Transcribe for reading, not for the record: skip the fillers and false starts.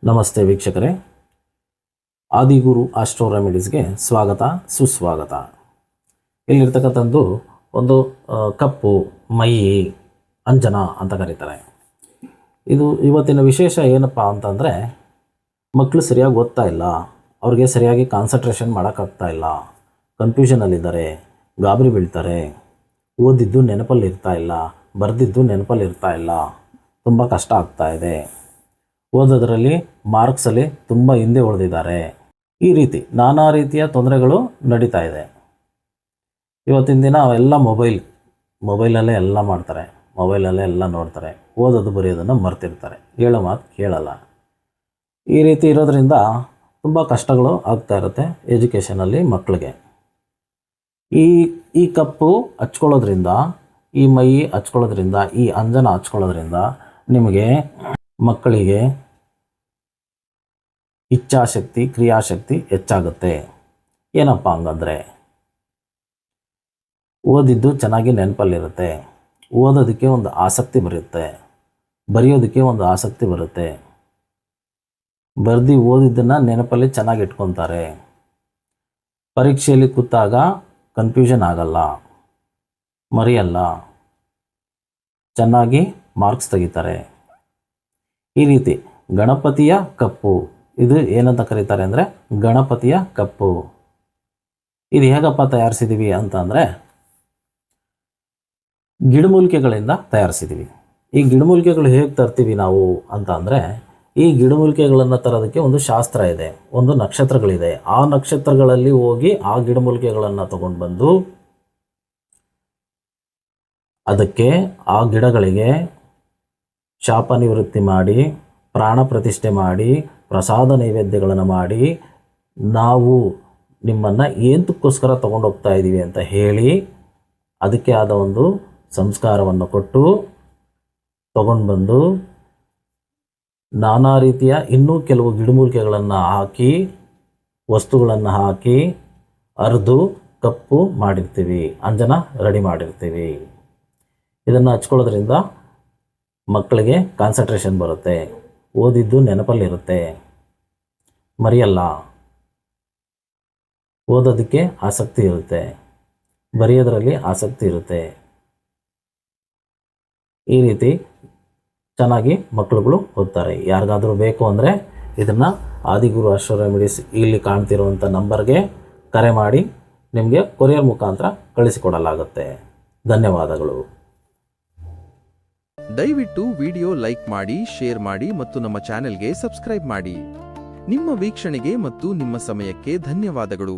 ನಮಸ್ತೆ ವೀಕ್ಷಕರೇ, ಆದಿಗುರು ಆಸ್ಟ್ರೋ ರೆಮಿಡೀಸ್ಗೆ ಸ್ವಾಗತ ಸುಸ್ವಾಗತ. ಇಲ್ಲಿರ್ತಕ್ಕಂಥದ್ದು ಒಂದು ಕಪ್ಪು ಮೈ ಅಂಜನ ಅಂತ ಕರೀತಾರೆ. ಇದು ಇವತ್ತಿನ ವಿಶೇಷ ಏನಪ್ಪ ಅಂತಂದರೆ, ಮಕ್ಕಳು ಸರಿಯಾಗಿ ಓದ್ತಾ ಇಲ್ಲ, ಅವ್ರಿಗೆ ಸರಿಯಾಗಿ ಕಾನ್ಸಂಟ್ರೇಷನ್ ಮಾಡೋಕ್ಕಾಗ್ತಾ ಇಲ್ಲ, ಕನ್ಫ್ಯೂಷನಲ್ಲಿದ್ದಾರೆ, ಗಾಬರಿ ಬೀಳ್ತಾರೆ, ಓದಿದ್ದು ನೆನಪಲ್ಲಿ ಇರ್ತಾ ಇಲ್ಲ, ಬರೆದಿದ್ದು ನೆನಪಲ್ಲಿ ಇರ್ತಾ ಇಲ್ಲ, ತುಂಬ ಕಷ್ಟ ಆಗ್ತಾ ಇದೆ, ಓದೋದ್ರಲ್ಲಿ ಮಾರ್ಕ್ಸಲ್ಲಿ ತುಂಬ ಹಿಂದೆ ಉಳಿದಿದ್ದಾರೆ. ಈ ರೀತಿ ನಾನಾ ರೀತಿಯ ತೊಂದರೆಗಳು ನಡೀತಾ ಇದೆ. ಇವತ್ತಿನ ದಿನ ಅವೆಲ್ಲ ಮೊಬೈಲಲ್ಲೇ ಎಲ್ಲ ಮಾಡ್ತಾರೆ, ಮೊಬೈಲಲ್ಲೇ ಎಲ್ಲ ನೋಡ್ತಾರೆ, ಓದೋದು ಬರೆಯೋದನ್ನು ಮರ್ತಿರ್ತಾರೆ, ಹೇಳೋ ಮಾತು ಕೇಳಲ್ಲ. ಈ ರೀತಿ ಇರೋದ್ರಿಂದ ತುಂಬ ಕಷ್ಟಗಳು ಆಗ್ತಾ ಇರುತ್ತೆ ಎಜುಕೇಷನಲ್ಲಿ ಮಕ್ಕಳಿಗೆ. ಈ ಕಪ್ಪು ಹಚ್ಕೊಳ್ಳೋದ್ರಿಂದ, ಈ ಮೈ ಹಚ್ಕೊಳ್ಳೋದ್ರಿಂದ, ಈ ಅಂಜನ ಹಚ್ಕೊಳ್ಳೋದ್ರಿಂದ ನಿಮಗೆ ಮಕ್ಕಳಿಗೆ ಇಚ್ಛಾಶಕ್ತಿ, ಕ್ರಿಯಾಶಕ್ತಿ ಹೆಚ್ಚಾಗುತ್ತೆ. ಏನಪ್ಪ ಹಂಗಂದರೆ, ಓದಿದ್ದು ಚೆನ್ನಾಗಿ ನೆನಪಲ್ಲಿರುತ್ತೆ, ಓದೋದಕ್ಕೆ ಒಂದು ಆಸಕ್ತಿ ಬರುತ್ತೆ, ಬರೆಯೋದಕ್ಕೆ ಒಂದು ಆಸಕ್ತಿ ಬರುತ್ತೆ, ಬರೆದು ಓದಿದ್ದನ್ನು ನೆನಪಲ್ಲಿ ಚೆನ್ನಾಗಿ ಇಟ್ಕೊತಾರೆ, ಪರೀಕ್ಷೆಯಲ್ಲಿ ಕೂತಾಗ ಕನ್ಫ್ಯೂಷನ್ ಆಗಲ್ಲ, ಮರೆಯಲ್ಲ, ಚೆನ್ನಾಗಿ ಮಾರ್ಕ್ಸ್ ತೆಗಿತಾರೆ. ಈ ರೀತಿ ಗಣಪತಿಯ ಕಪ್ಪು, ಇದು ಏನಂತ ಕರೀತಾರೆ ಅಂದರೆ ಗಣಪತಿಯ ಕಪ್ಪು. ಇದು ಹೇಗಪ್ಪ ತಯಾರಿಸಿದ್ದೀವಿ ಅಂತಂದರೆ, ಗಿಡಮೂಲಿಕೆಗಳಿಂದ ತಯಾರಿಸಿದ್ದೀವಿ. ಈ ಗಿಡಮೂಲಿಕೆಗಳು ಹೇಗೆ ತರ್ತೀವಿ ನಾವು ಅಂತ ಅಂದರೆ, ಈ ಗಿಡಮೂಲಿಕೆಗಳನ್ನು ತರೋದಕ್ಕೆ ಒಂದು ಶಾಸ್ತ್ರ ಇದೆ, ಒಂದು ನಕ್ಷತ್ರಗಳಿದೆ. ಆ ನಕ್ಷತ್ರಗಳಲ್ಲಿ ಹೋಗಿ ಆ ಗಿಡಮೂಲಿಕೆಗಳನ್ನು ತಗೊಂಡು ಬಂದು ಅದಕ್ಕೆ, ಆ ಗಿಡಗಳಿಗೆ ಶಾಪ ನಿವೃತ್ತಿ ಮಾಡಿ, ಪ್ರಾಣ ಪ್ರತಿಷ್ಠೆ ಮಾಡಿ, ಪ್ರಸಾದ ನೈವೇದ್ಯಗಳನ್ನು ಮಾಡಿ, ನಾವು ನಿಮ್ಮನ್ನು ಏನಕ್ಕೋಸ್ಕರ ತೊಗೊಂಡೋಗ್ತಾ ಇದ್ದೀವಿ ಅಂತ ಹೇಳಿ ಅದಕ್ಕೆ ಆದ ಒಂದು ಸಂಸ್ಕಾರವನ್ನು ಕೊಟ್ಟು ತಗೊಂಡು ಬಂದು, ನಾನಾ ರೀತಿಯ ಇನ್ನೂ ಕೆಲವು ಗಿಡಮೂಲಿಕೆಗಳನ್ನು ಹಾಕಿ, ವಸ್ತುಗಳನ್ನು ಹಾಕಿ ಅರ್ದು ಕಪ್ಪು ಮಾಡಿರ್ತೀವಿ, ಅಂಜನ ರೆಡಿ ಮಾಡಿರ್ತೀವಿ. ಇದನ್ನು ಹಚ್ಕೊಳ್ಳೋದ್ರಿಂದ ಮಕ್ಕಳಿಗೆ ಕಾನ್ಸಂಟ್ರೇಷನ್ ಬರುತ್ತೆ, ಓದಿದ್ದು ನೆನಪಲ್ಲಿರುತ್ತೆ, ಮರೆಯಲ್ಲ, ಓದೋದಕ್ಕೆ ಆಸಕ್ತಿ ಇರುತ್ತೆ, ಬರೆಯೋದ್ರಲ್ಲಿ ಆಸಕ್ತಿ ಇರುತ್ತೆ. ಈ ರೀತಿ ಚೆನ್ನಾಗಿ ಮಕ್ಕಳುಗಳು ಓದ್ತಾರೆ. ಯಾರಿಗಾದರೂ ಬೇಕು ಅಂದರೆ ಇದನ್ನು ಆದಿಗುರು ಆಸ್ಟ್ರೋ ರೆಮಿಡೀಸ್ ಇಲ್ಲಿ ಕಾಣ್ತಿರುವಂಥ ನಂಬರ್ಗೆ ಕರೆ ಮಾಡಿ ನಿಮಗೆ ಕೊರಿಯರ್ ಮುಖಾಂತರ ಕಳಿಸಿಕೊಡಲಾಗುತ್ತೆ. ಧನ್ಯವಾದಗಳು. ದಯವಿಟ್ಟು ವಿಡಿಯೋ ಲೈಕ್ ಮಾಡಿ, ಶೇರ್ ಮಾಡಿ ಮತ್ತು ನಮ್ಮ ಚಾನೆಲ್ಗೆ ಸಬ್ಸ್ಕ್ರೈಬ್ ಮಾಡಿ. ನಿಮ್ಮ ವೀಕ್ಷಣೆಗೆ ಮತ್ತು ನಿಮ್ಮ ಸಮಯಕ್ಕೆ ಧನ್ಯವಾದಗಳು.